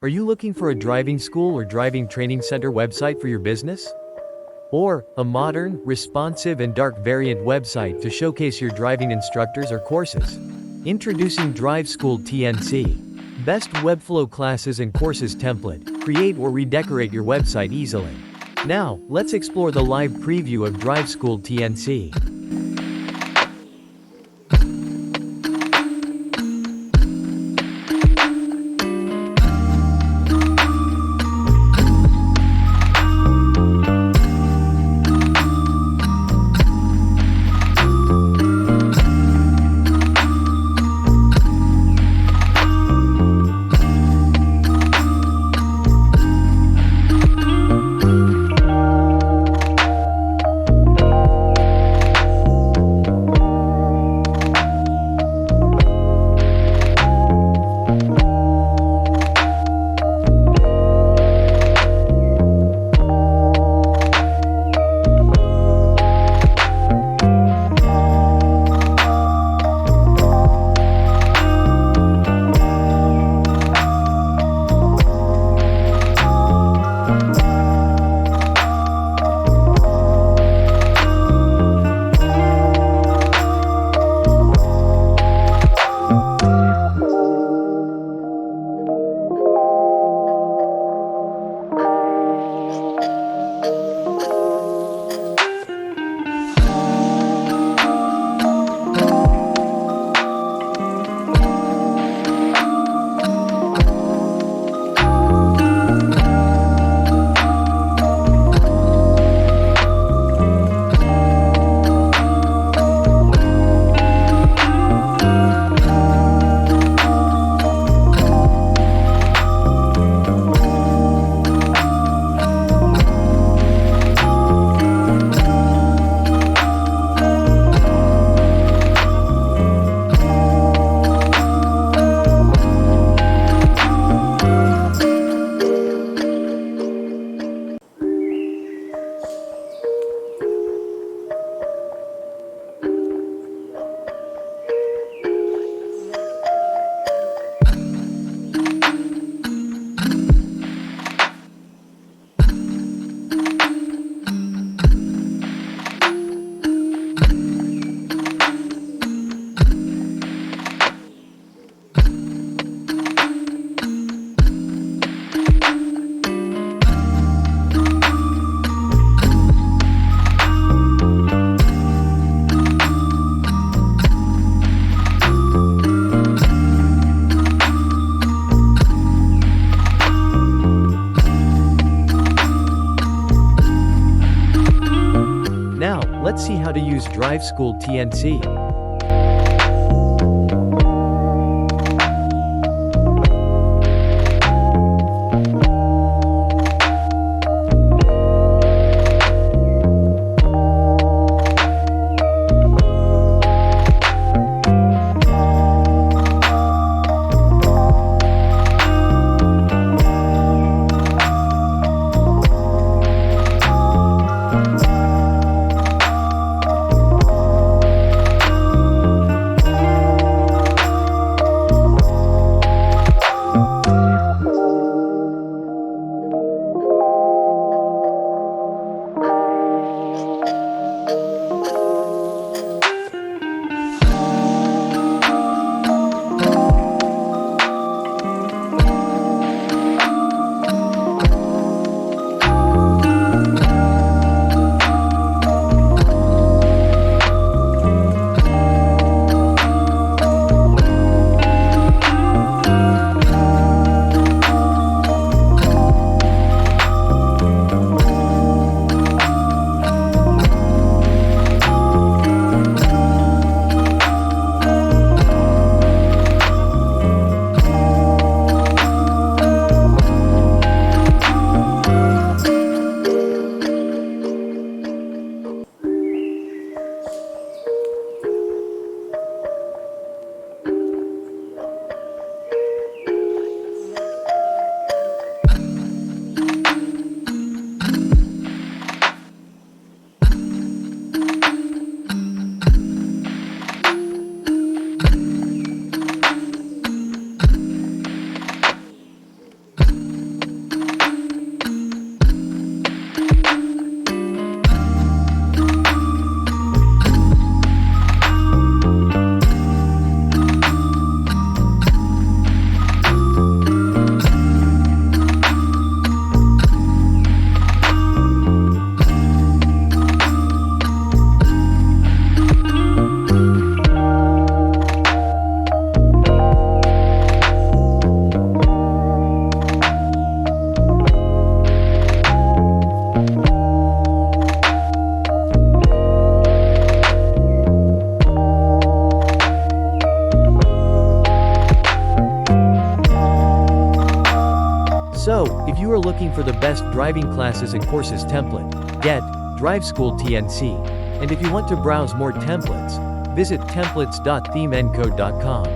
Are you looking for a driving school or driving training center website for your business? Or a modern, responsive and dark variant website to showcase your driving instructors or courses? Introducing DriveSchool TNC. Best Webflow classes and courses template. Create or redecorate your website easily. Now, let's explore the live preview of DriveSchool TNC. Now, let's see how to use DriveSchool TNC. So, if you are looking for the best driving classes and courses template, get DriveSchool TNC. And if you want to browse more templates, visit templates.themeencode.com.